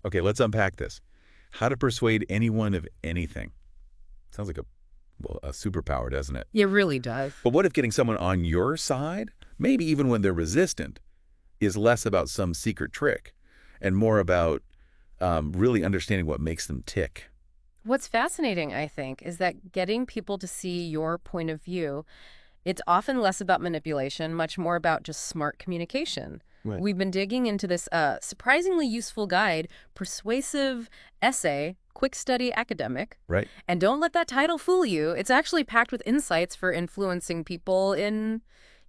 Okay, let's unpack this. How to persuade anyone of anything. Sounds like a superpower, doesn't it? It really does. But what if getting someone on your side, maybe even when they're resistant, is less about some secret trick and more about really understanding what makes them tick? What's fascinating, I think, is that getting people to see your point of view, it's often less about manipulation, much more about just smart communication. Right. We've been digging into this surprisingly useful guide, Persuasive Essay, QuickStudy Academic. Right. And don't let that title fool you. It's actually packed with insights for influencing people in,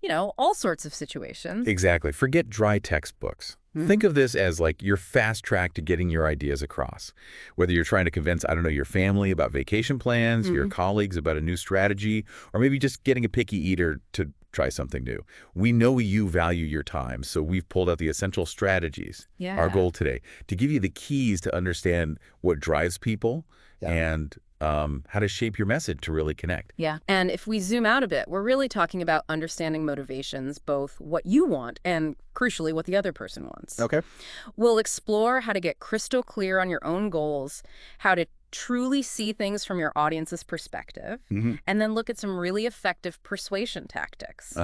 all sorts of situations. Exactly. Forget dry textbooks. Think of this as like your fast track to getting your ideas across. Whether you're trying to convince, I don't know, your family about vacation plans, your colleagues about a new strategy, or maybe just getting a picky eater to try something new. We know you value your time, so we've pulled out the essential strategies. Yeah. Our goal today, to give you the keys to understand what drives people and how to shape your message to really connect. Yeah. And if we zoom out a bit, we're really talking about understanding motivations, both what you want and, crucially, what the other person wants. Okay. We'll explore how to get crystal clear on your own goals, how to truly see things from your audience's perspective, and then look at some really effective persuasion tactics.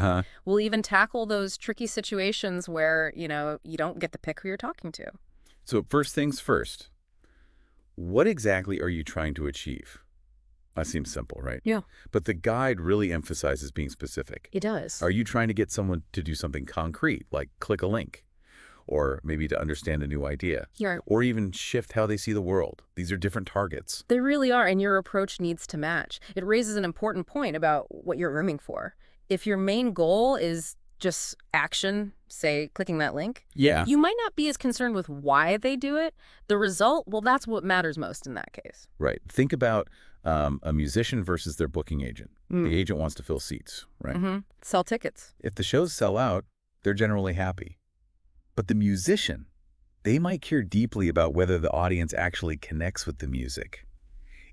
We'll even tackle those tricky situations where, you don't get to pick who you're talking to. So first things first, what exactly are you trying to achieve? That seems simple, right? Yeah. But the guide really emphasizes being specific. It does. Are you trying to get someone to do something concrete, like click a link? Or maybe to understand a new idea? Yeah. Or even shift how they see the world? These are different targets. They really are, and your approach needs to match. It raises an important point about what you're aiming for. If your main goal is just action, say clicking that link, you might not be as concerned with why they do it. The result, well, that's what matters most in that case. Right. Think about a musician versus their booking agent. The agent wants to fill seats, right? Sell tickets. If the shows sell out, they're generally happy. But the musician, they might care deeply about whether the audience actually connects with the music,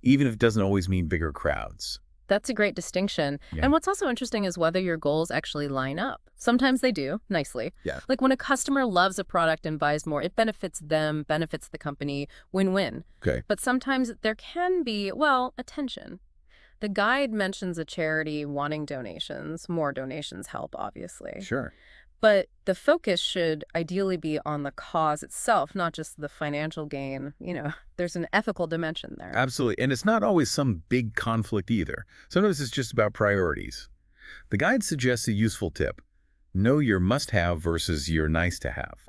even if it doesn't always mean bigger crowds. That's a great distinction. Yeah. And what's also interesting is whether your goals actually line up. Sometimes they do, nicely. Yeah. Like when a customer loves a product and buys more, it benefits them, benefits the company, win-win. Okay. But sometimes there can be, well, a tension. The guide mentions a charity wanting donations. More donations help, obviously. Sure. But the focus should ideally be on the cause itself, not just the financial gain. There's an ethical dimension there. Absolutely. And it's not always some big conflict either. Sometimes it's just about priorities. The guide suggests a useful tip. Know your must-have versus your nice-to-have.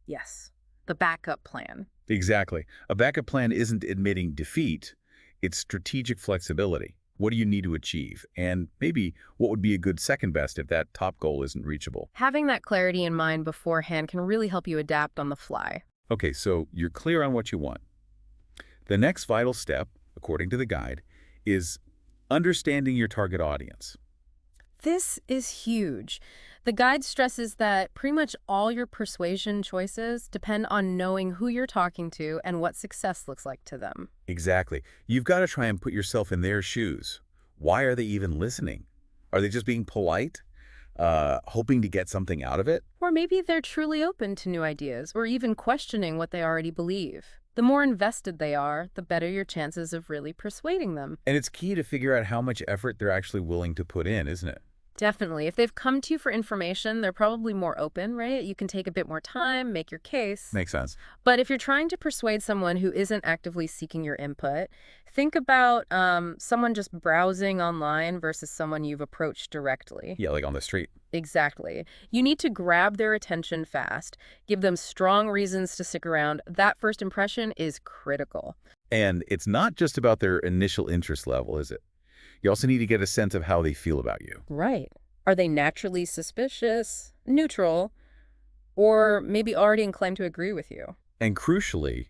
Yes. The backup plan. Exactly. A backup plan isn't admitting defeat. It's strategic flexibility. What do you need to achieve? And maybe what would be a good second best if that top goal isn't reachable? Having that clarity in mind beforehand can really help you adapt on the fly. Okay, so you're clear on what you want. The next vital step, according to the guide, is understanding your target audience. This is huge. The guide stresses that pretty much all your persuasion choices depend on knowing who you're talking to and what success looks like to them. Exactly. You've got to try and put yourself in their shoes. Why are they even listening? Are they just being polite? Hoping to get something out of it? Or maybe they're truly open to new ideas or even questioning what they already believe. The more invested they are, the better your chances of really persuading them. And it's key to figure out how much effort they're actually willing to put in, isn't it? Definitely. If they've come to you for information, they're probably more open, right? You can take a bit more time, make your case. Makes sense. But if you're trying to persuade someone who isn't actively seeking your input, think about someone just browsing online versus someone you've approached directly. Yeah, like on the street. Exactly. You need to grab their attention fast, give them strong reasons to stick around. That first impression is critical. And it's not just about their initial interest level, is it? You also need to get a sense of how they feel about you. Right. Are they naturally suspicious, neutral, or maybe already inclined to agree with you? And crucially,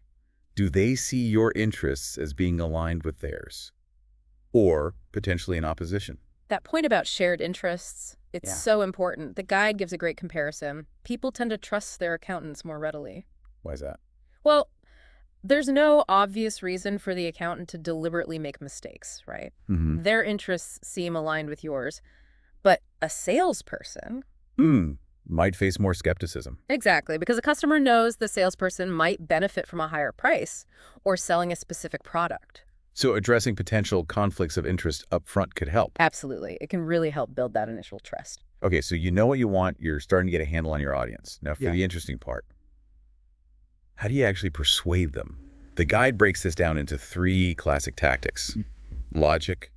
do they see your interests as being aligned with theirs? Or potentially in opposition? That point about shared interests, it's so important. The guide gives a great comparison. People tend to trust their accountants more readily. Why is that? Well, there's no obvious reason for the accountant to deliberately make mistakes, right? Their interests seem aligned with yours. But a salesperson, Might face more skepticism. Exactly, because a customer knows the salesperson might benefit from a higher price or selling a specific product. So addressing potential conflicts of interest up front could help. Absolutely. It can really help build that initial trust. Okay, so you know what you want. You're starting to get a handle on your audience. Now for the interesting part. How do you actually persuade them? The guide breaks this down into 3 classic tactics. Logic,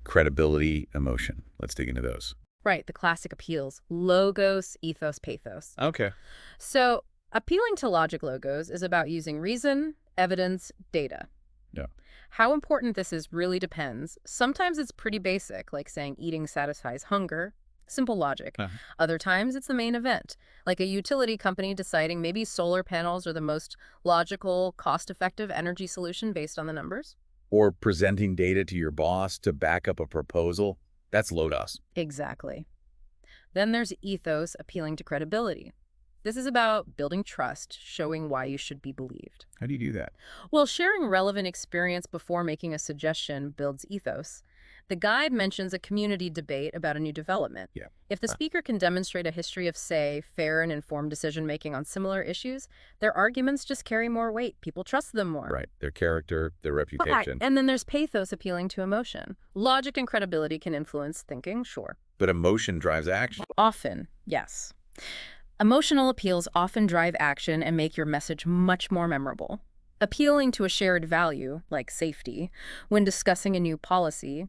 credibility, emotion. Let's dig into those. Right, the classic appeals. Logos, ethos, pathos. Okay. So appealing to logic logos is about using reason, evidence, data. Yeah. How important this is really depends. Sometimes it's pretty basic, like saying eating satisfies hunger. Simple logic. Other times it's the main event, like a utility company deciding maybe solar panels are the most logical, cost-effective energy solution based on the numbers. Or presenting data to your boss to back up a proposal. That's LODOS. Exactly. Then there's ethos, appealing to credibility. This is about building trust, showing why you should be believed. How do you do that? Well, sharing relevant experience before making a suggestion builds ethos. The guide mentions a community debate about a new development. Yeah. If the speaker can demonstrate a history of, say, fair and informed decision-making on similar issues, their arguments just carry more weight. People trust them more. Right. Their character, their reputation. And then there's pathos, appealing to emotion. Logic and credibility can influence thinking, sure. But emotion drives action. Often, yes. Emotional appeals often drive action and make your message much more memorable. Appealing to a shared value, like safety, when discussing a new policy,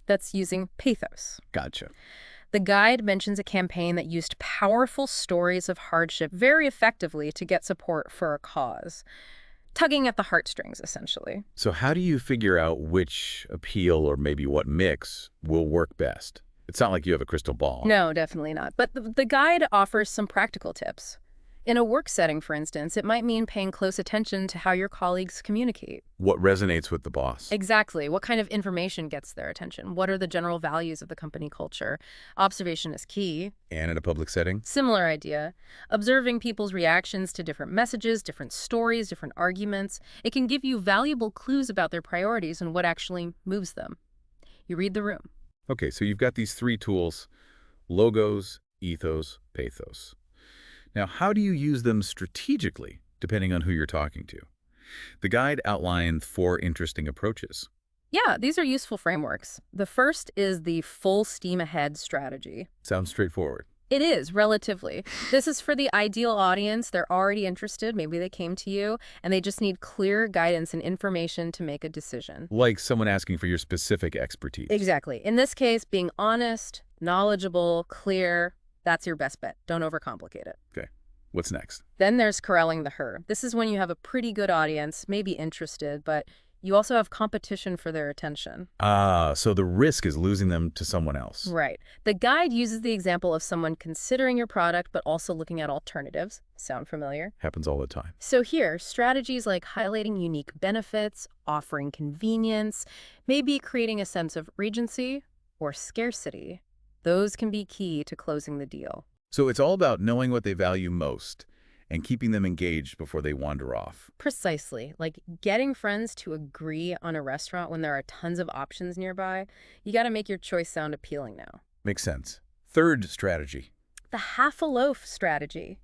that's using pathos. Gotcha. The guide mentions a campaign that used powerful stories of hardship very effectively to get support for a cause, tugging at the heartstrings, essentially. So how do you figure out which appeal or maybe what mix will work best? It's not like you have a crystal ball. No, definitely not. But the guide offers some practical tips. In a work setting, for instance, it might mean paying close attention to how your colleagues communicate. What resonates with the boss? Exactly. What kind of information gets their attention? What are the general values of the company culture? Observation is key. And in a public setting? Similar idea. Observing people's reactions to different messages, different stories, different arguments. It can give you valuable clues about their priorities and what actually moves them. You read the room. Okay, so you've got these 3 tools: logos, ethos, pathos. Now, how do you use them strategically, depending on who you're talking to? The guide outlined 4 interesting approaches. Yeah, these are useful frameworks. The first is the full steam ahead strategy. Sounds straightforward. It is, relatively. This is for the ideal audience. They're already interested. Maybe they came to you, and they just need clear guidance and information to make a decision. Like someone asking for your specific expertise. Exactly. In this case, being honest, knowledgeable, clear, that's your best bet. Don't overcomplicate it. Okay. What's next? Then there's corralling the herd. This is when you have a pretty good audience, maybe interested, but you also have competition for their attention. So the risk is losing them to someone else. Right. The guide uses the example of someone considering your product, but also looking at alternatives. Sound familiar? Happens all the time. So here, strategies like highlighting unique benefits, offering convenience, maybe creating a sense of regency or scarcity. Those can be key to closing the deal. So it's all about knowing what they value most and keeping them engaged before they wander off. Precisely. Like getting friends to agree on a restaurant when there are tons of options nearby. You got to make your choice sound appealing now. Makes sense. Third strategy. The half-a-loaf strategy.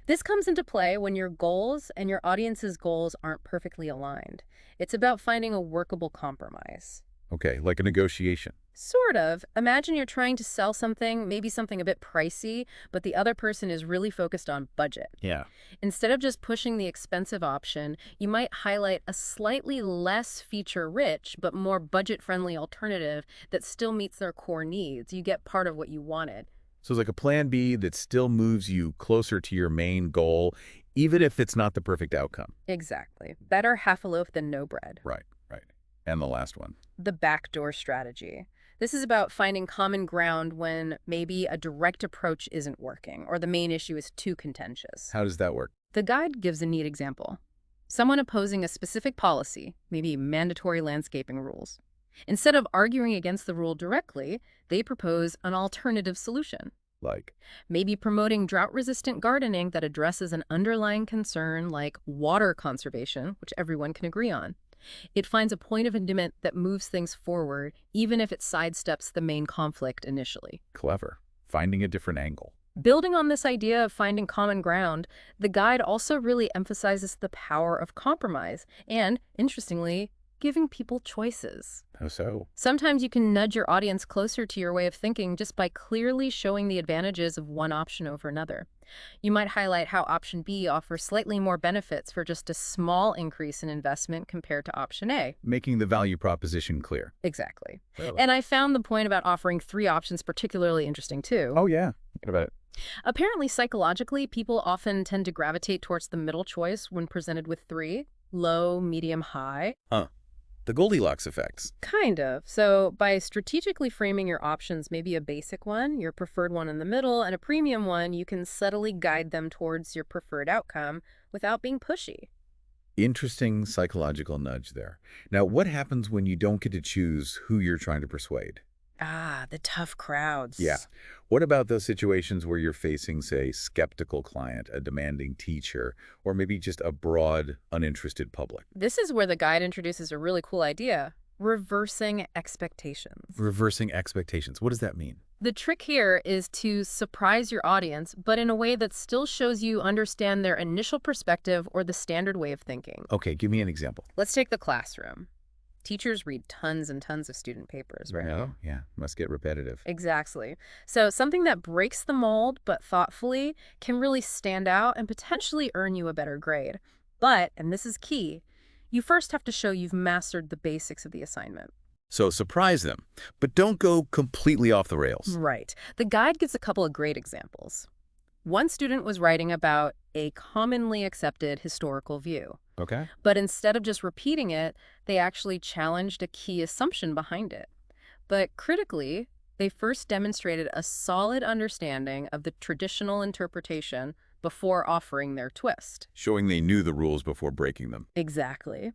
This comes into play when your goals and your audience's goals aren't perfectly aligned. It's about finding a workable compromise. Okay, like a negotiation. Sort of. Imagine you're trying to sell something, maybe something a bit pricey, but the other person is really focused on budget. Yeah. Instead of just pushing the expensive option, you might highlight a slightly less feature-rich but more budget-friendly alternative that still meets their core needs. You get part of what you wanted. So it's like a plan B that still moves you closer to your main goal, even if it's not the perfect outcome. Exactly. Better half a loaf than no bread. Right, right. And the last one. The backdoor strategy. This is about finding common ground when maybe a direct approach isn't working or the main issue is too contentious. How does that work? The guide gives a neat example. Someone opposing a specific policy, maybe mandatory landscaping rules. Instead of arguing against the rule directly, they propose an alternative solution. Like? Maybe promoting drought-resistant gardening that addresses an underlying concern like water conservation, which everyone can agree on. It finds a point of agreement that moves things forward, even if it sidesteps the main conflict initially. Clever. Finding a different angle. Building on this idea of finding common ground, the guide also really emphasizes the power of compromise and, interestingly, giving people choices. How so? Sometimes you can nudge your audience closer to your way of thinking just by clearly showing the advantages of one option over another. You might highlight how option B offers slightly more benefits for just a small increase in investment compared to option A. Making the value proposition clear. Exactly. Really? And I found the point about offering 3 options particularly interesting too. Oh, yeah. What about it? Apparently, psychologically, people often tend to gravitate towards the middle choice when presented with 3, low, medium, high. Huh. The Goldilocks effects. Kind of. So by strategically framing your options, maybe a basic one, your preferred one in the middle, and a premium one, you can subtly guide them towards your preferred outcome without being pushy. Interesting psychological nudge there. Now, what happens when you don't get to choose who you're trying to persuade? Ah, the tough crowds. Yeah. What about those situations where you're facing, say, skeptical client, a demanding teacher, or maybe just a broad, uninterested public? This is where the guide introduces a really cool idea, reversing expectations. Reversing expectations. What does that mean? The trick here is to surprise your audience, but in a way that still shows you understand their initial perspective or the standard way of thinking. Okay, give me an example. Let's take the classroom. Teachers read tons and tons of student papers, right? Oh, yeah. Must get repetitive. Exactly. So something that breaks the mold, but thoughtfully, can really stand out and potentially earn you a better grade. But, and this is key, you first have to show you've mastered the basics of the assignment. So surprise them, but don't go completely off the rails. Right. The guide gives a couple of great examples. One student was writing about a commonly accepted historical view. Okay. But instead of just repeating it, they actually challenged a key assumption behind it. But critically, they first demonstrated a solid understanding of the traditional interpretation before offering their twist. Showing they knew the rules before breaking them. Exactly.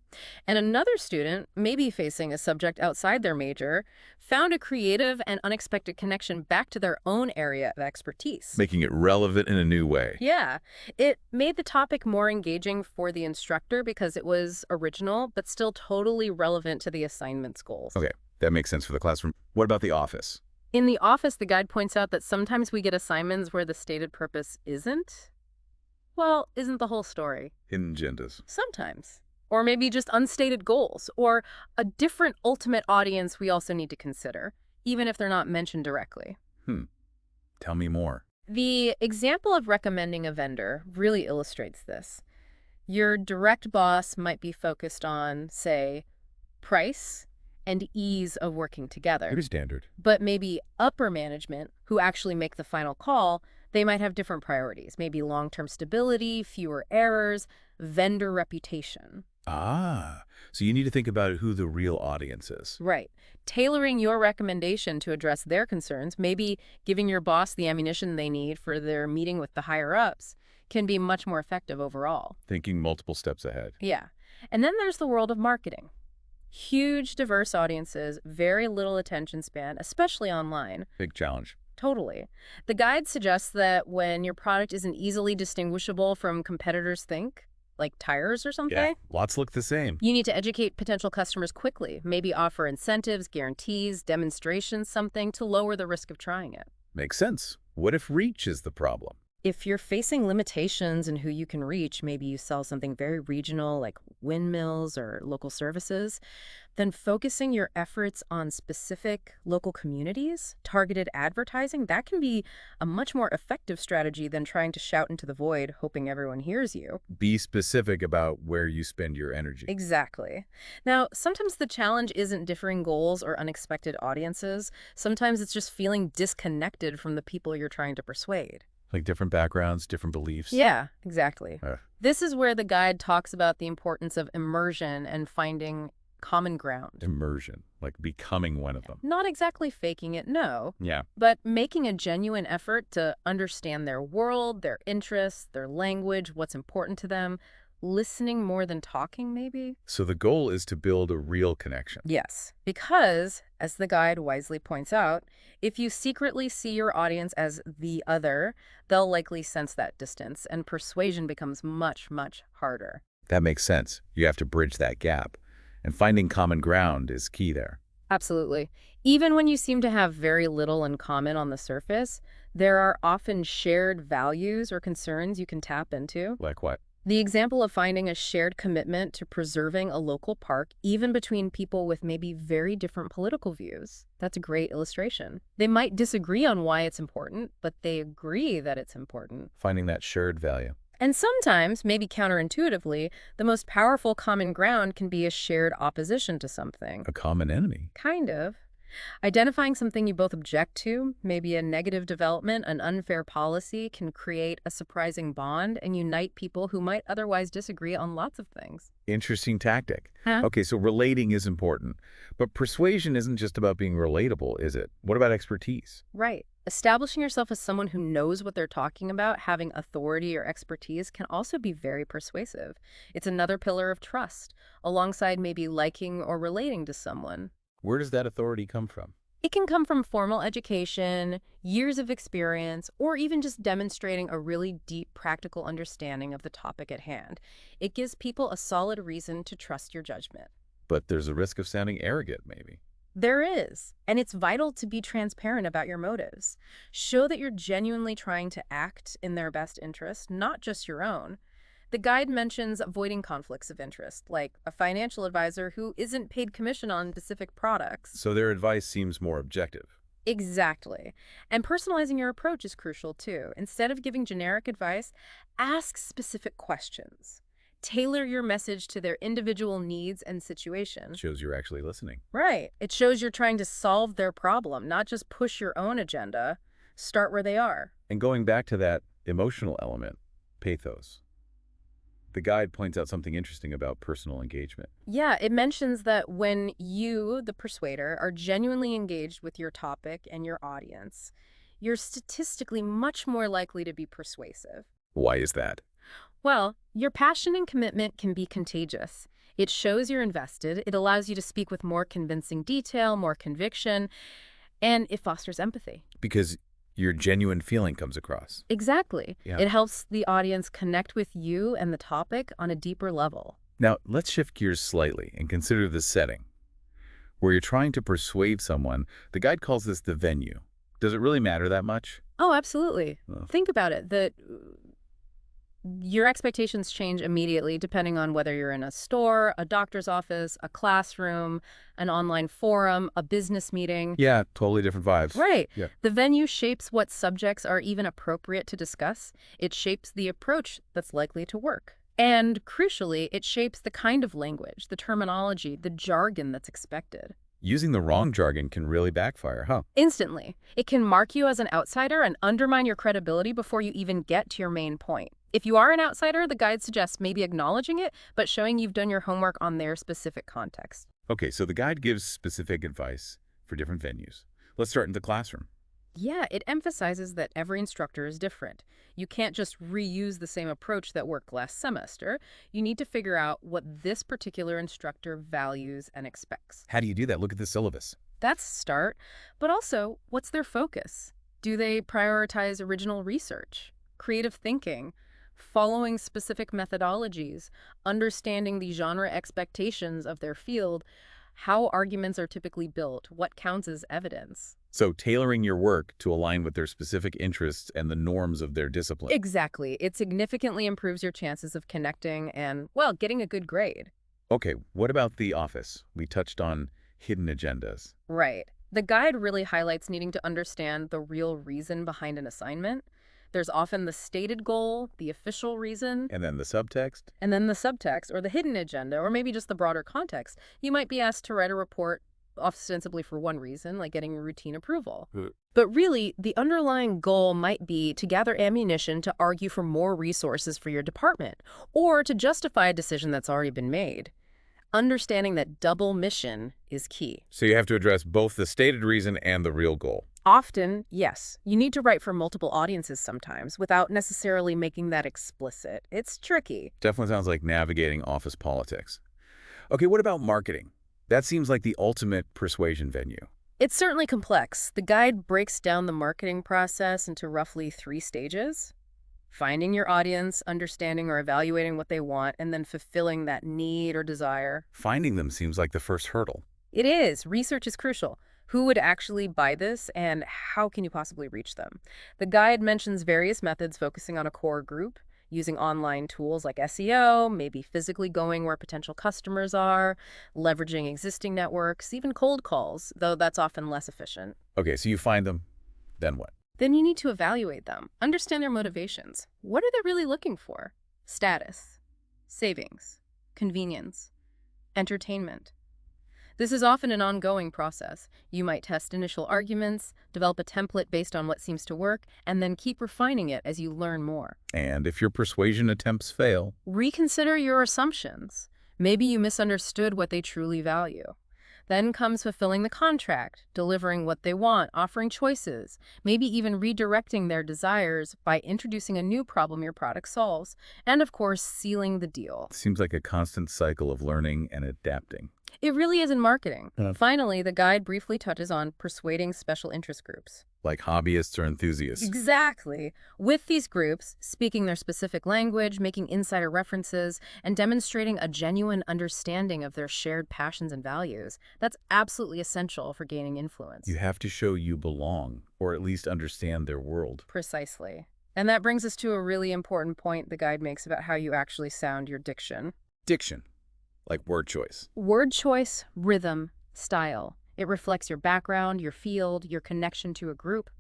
And another student, maybe facing a subject outside their major, found a creative and unexpected connection back to their own area of expertise. Making it relevant in a new way. Yeah. It made the topic more engaging for the instructor because it was original, but still totally relevant to the assignment's goals. Okay, that makes sense for the classroom. What about the office? In the office, the guide points out that sometimes we get assignments where the stated purpose isn't the whole story. Hidden agendas. Sometimes. Or maybe just unstated goals, or a different ultimate audience we also need to consider, even if they're not mentioned directly. Tell me more. The example of recommending a vendor really illustrates this. Your direct boss might be focused on, say, price and ease of working together. Pretty standard. But maybe upper management, who actually make the final call, they might have different priorities. Maybe long-term stability, fewer errors, vendor reputation. Ah, so you need to think about who the real audience is. Right. Tailoring your recommendation to address their concerns, maybe giving your boss the ammunition they need for their meeting with the higher-ups, can be much more effective overall. Thinking multiple steps ahead. Yeah. And then there's the world of marketing. Huge, diverse audiences, very little attention span, especially online. Big challenge. Totally. The guide suggests that when your product isn't easily distinguishable from competitors think, like tires or something, Yeah, lots look the same. you need to educate potential customers quickly, maybe offer incentives, guarantees, demonstrations, something to lower the risk of trying it. Makes sense. What if reach is the problem? If you're facing limitations in who you can reach, maybe you sell something very regional like windmills or local services, then focusing your efforts on specific local communities, targeted advertising, that can be a much more effective strategy than trying to shout into the void, hoping everyone hears you. Be specific about where you spend your energy. Exactly. Now, sometimes the challenge isn't differing goals or unexpected audiences. Sometimes it's just feeling disconnected from the people you're trying to persuade. Like different backgrounds, different beliefs. Yeah, exactly. Uh. This is where the guide talks about the importance of immersion and finding common ground. Immersion, like becoming one of them. Not exactly faking it, no, Yeah. but making a genuine effort to understand their world, their interests, their language, what's important to them, listening more than talking, maybe? So the goal is to build a real connection. Yes, because, as the guide wisely points out, if you secretly see your audience as the other, they'll likely sense that distance, and persuasion becomes much, much harder. That makes sense. You have to bridge that gap. And finding common ground is key there. Absolutely. Even when you seem to have very little in common on the surface, There are often shared values or concerns you can tap into. Like what? The example of finding a shared commitment to preserving a local park, even between people with maybe very different political views. That's a great illustration. They might disagree on why it's important, but they agree that it's important. Finding that shared value. And sometimes, maybe counterintuitively, the most powerful common ground can be a shared opposition to something. A common enemy. Kind of. Identifying something you both object to, maybe a negative development, an unfair policy, can create a surprising bond and unite people who might otherwise disagree on lots of things. Interesting tactic. Huh? Okay, so relating is important. But persuasion isn't just about being relatable, is it? What about expertise? Right. Establishing yourself as someone who knows what they're talking about, having authority or expertise, can also be very persuasive. It's another pillar of trust, alongside maybe liking or relating to someone. Where does that authority come from? It can come from formal education, years of experience, or even just demonstrating a really deep practical understanding of the topic at hand. It gives people a solid reason to trust your judgment. But there's a risk of sounding arrogant, maybe. There is, and it's vital to be transparent about your motives. Show that you're genuinely trying to act in their best interest, not just your own. The guide mentions avoiding conflicts of interest, like a financial advisor who isn't paid commission on specific products. So their advice seems more objective. Exactly. And personalizing your approach is crucial too. Instead of giving generic advice, ask specific questions. Tailor your message to their individual needs and situation. Shows you're actually listening. Right. It shows you're trying to solve their problem, not just push your own agenda. Start where they are. And going back to that emotional element, pathos. The guide points out something interesting about personal engagement. Yeah, it mentions that when you, the persuader, are genuinely engaged with your topic and your audience, you're statistically much more likely to be persuasive. Why is that? Well, your passion and commitment can be contagious. It shows you're invested, it allows you to speak with more convincing detail, more conviction, and it fosters empathy. Because your genuine feeling comes across. Exactly. Yeah. It helps the audience connect with you and the topic on a deeper level. Now, let's shift gears slightly and consider this setting. Where you're trying to persuade someone, the guide calls this the venue. Does it really matter that much? Oh, absolutely. Oh. Think about it. Your expectations change immediately depending on whether you're in a store, a doctor's office, a classroom, an online forum, a business meeting. Yeah, totally different vibes. Right. Yeah. The venue shapes what subjects are even appropriate to discuss. It shapes the approach that's likely to work. And crucially, it shapes the kind of language, the terminology, the jargon that's expected. Using the wrong jargon can really backfire, huh? Instantly. It can mark you as an outsider and undermine your credibility before you even get to your main point. If you are an outsider, the guide suggests maybe acknowledging it, but showing you've done your homework on their specific context. Okay, so the guide gives specific advice for different venues. Let's start in the classroom. Yeah, it emphasizes that every instructor is different. You can't just reuse the same approach that worked last semester. You need to figure out what this particular instructor values and expects. How do you do that? Look at the syllabus. That's a start. But also, what's their focus? Do they prioritize original research, creative thinking, following specific methodologies, understanding the genre expectations of their field, how arguments are typically built, what counts as evidence? So tailoring your work to align with their specific interests and the norms of their discipline. Exactly. It significantly improves your chances of connecting and, well, getting a good grade. Okay, what about the office? We touched on hidden agendas. Right. The guide really highlights needing to understand the real reason behind an assignment. There's often the stated goal, the official reason, And then the subtext? and then the subtext or the hidden agenda, or maybe just the broader context. You might be asked to write a report ostensibly for one reason, like getting routine approval. But really, the underlying goal might be to gather ammunition to argue for more resources for your department, or to justify a decision that's already been made. Understanding that double mission is key. So you have to address both the stated reason and the real goal. Often, yes, you need to write for multiple audiences sometimes without necessarily making that explicit. It's tricky. Definitely sounds like navigating office politics. Okay, what about marketing? That seems like the ultimate persuasion venue. It's certainly complex. The guide breaks down the marketing process into roughly 3 stages. Finding your audience, understanding or evaluating what they want, and then fulfilling that need or desire. Finding them seems like the first hurdle. It is. Research is crucial. Who would actually buy this, and how can you possibly reach them? The guide mentions various methods focusing on a core group, using online tools like SEO, maybe physically going where potential customers are, leveraging existing networks, even cold calls, though that's often less efficient. Okay, so you find them, then what? Then you need to evaluate them, understand their motivations. What are they really looking for? Status, savings, convenience, entertainment. This is often an ongoing process. You might test initial arguments, develop a template based on what seems to work, and then keep refining it as you learn more. And if your persuasion attempts fail, Reconsider your assumptions. Maybe you misunderstood what they truly value. Then comes fulfilling the contract, delivering what they want, offering choices, maybe even redirecting their desires by introducing a new problem your product solves, and of course, sealing the deal. it seems like a constant cycle of learning and adapting. It really is in marketing. Yeah. Finally, the guide briefly touches on persuading special interest groups. Like hobbyists or enthusiasts. Exactly. With these groups, speaking their specific language, making insider references, and demonstrating a genuine understanding of their shared passions and values, that's absolutely essential for gaining influence. You have to show you belong, or at least understand their world. Precisely. And that brings us to a really important point the guide makes about how you actually sound your diction. Diction, like word choice. Word choice, rhythm, style. It reflects your background, your field, your connection to a group.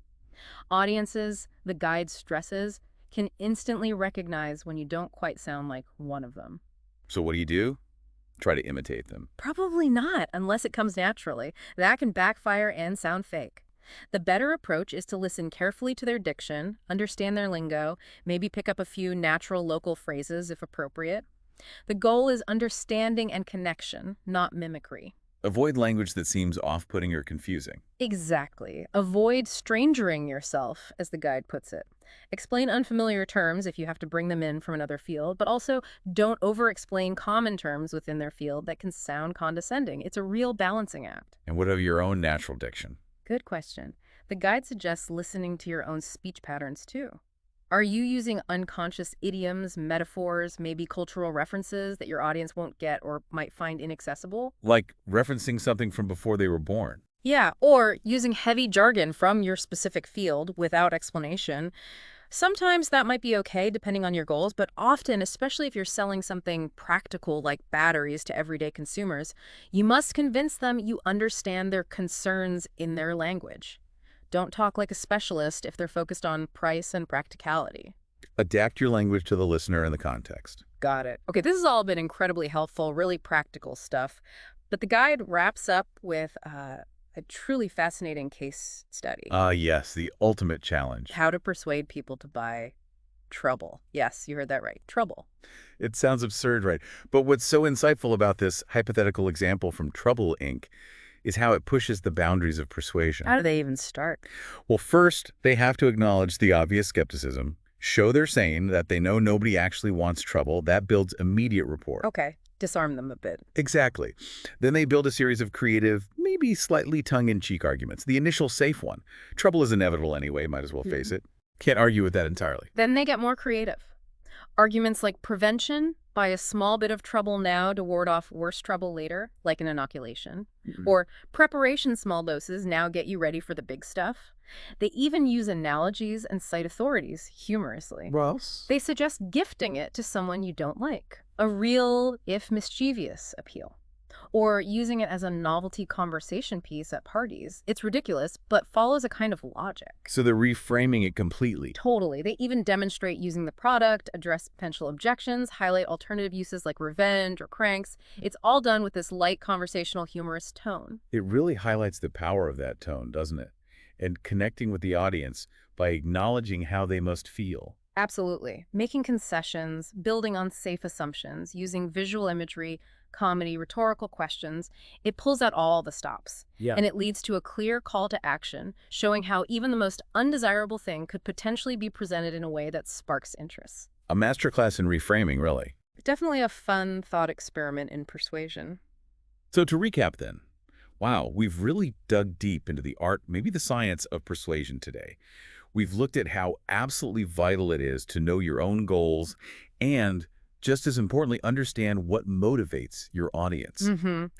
Audiences, the guide stresses, can instantly recognize when you don't quite sound like one of them. So what do? Try to imitate them. Probably not, unless it comes naturally. That can backfire and sound fake. The better approach is to listen carefully to their diction, understand their lingo, maybe pick up a few natural local phrases if appropriate. The goal is understanding and connection, not mimicry. Avoid language that seems off-putting or confusing. Exactly. Avoid strangering yourself, as the guide puts it. Explain unfamiliar terms if you have to bring them in from another field, but also don't over-explain common terms within their field that can sound condescending. It's a real balancing act. And what of your own natural diction? Good question. The guide suggests listening to your own speech patterns, too. Are you using unconscious idioms, metaphors, maybe cultural references that your audience won't get or might find inaccessible? Like referencing something from before they were born. Yeah, or using heavy jargon from your specific field without explanation. Sometimes that might be okay depending on your goals, but often, especially if you're selling something practical like batteries to everyday consumers, you must convince them you understand their concerns in their language. Don't talk like a specialist if they're focused on price and practicality. Adapt your language to the listener and the context. Got it. Okay, this has all been incredibly helpful, really practical stuff. But the guide wraps up with a truly fascinating case study. Yes, the ultimate challenge. How to persuade people to buy trouble. Yes, you heard that right. Trouble. It sounds absurd, right? But what's so insightful about this hypothetical example from Trouble, Inc. is how it pushes the boundaries of persuasion. How do they even start? Well, first, they have to acknowledge the obvious skepticism, show they're sane, that they know nobody actually wants trouble. That builds immediate rapport. Okay, disarm them a bit. Exactly. Then they build a series of creative, maybe slightly tongue-in-cheek arguments. The initial safe one. Trouble is inevitable anyway, might as well face it. Can't argue with that entirely. Then they get more creative. Arguments like prevention, buy a small bit of trouble now to ward off worse trouble later, like an inoculation. Or preparation small doses now get you ready for the big stuff. They even use analogies and cite authorities humorously. Well, They suggest gifting it to someone you don't like. A real, if mischievous, appeal. Or using it as a novelty conversation piece at parties. It's ridiculous, but follows a kind of logic. so they're reframing it completely. Totally. They even demonstrate using the product, address potential objections, highlight alternative uses like revenge or cranks. It's all done with this light conversational humorous tone. It really highlights the power of that tone, doesn't it? And connecting with the audience by acknowledging how they must feel. Absolutely. Making concessions, building on safe assumptions, using visual imagery, comedy, rhetorical questions, it pulls out all the stops. Yeah. And it leads to a clear call to action, showing how even the most undesirable thing could potentially be presented in a way that sparks interest. A masterclass in reframing, really. Definitely a fun thought experiment in persuasion. So to recap then, wow, we've really dug deep into the art, maybe the science of persuasion today. We've looked at how absolutely vital it is to know your own goals and, just as importantly, understand what motivates your audience.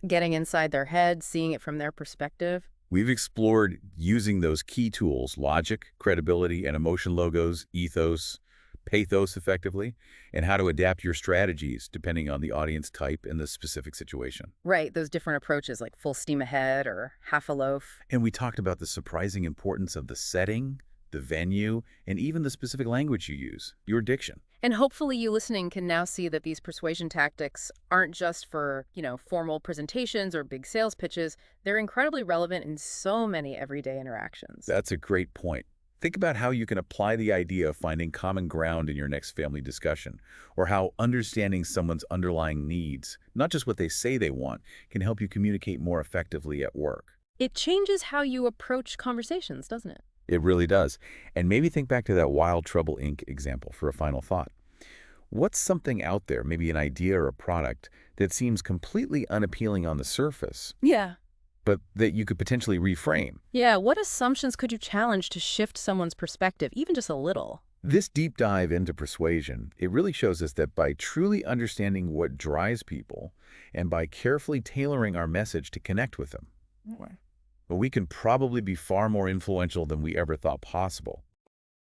Getting inside their head, seeing it from their perspective. We've explored using those key tools, logic, credibility, and emotion logos, ethos, pathos effectively, and how to adapt your strategies depending on the audience type and the specific situation. Right, those different approaches like full steam ahead or half a loaf. And we talked about the surprising importance of the setting, the venue, and even the specific language you use, your diction. And hopefully you listening can now see that these persuasion tactics aren't just for, formal presentations or big sales pitches. They're incredibly relevant in so many everyday interactions. That's a great point. Think about how you can apply the idea of finding common ground in your next family discussion, or how understanding someone's underlying needs, not just what they say they want, can help you communicate more effectively at work. It changes how you approach conversations, doesn't it? It really does. And maybe think back to that Wild Trouble Inc. example for a final thought. What's something out there, maybe an idea or a product, that seems completely unappealing on the surface, Yeah. but that you could potentially reframe? Yeah, what assumptions could you challenge to shift someone's perspective, even just a little? This deep dive into persuasion, it really shows us that by truly understanding what drives people and by carefully tailoring our message to connect with them, but we can probably be far more influential than we ever thought possible.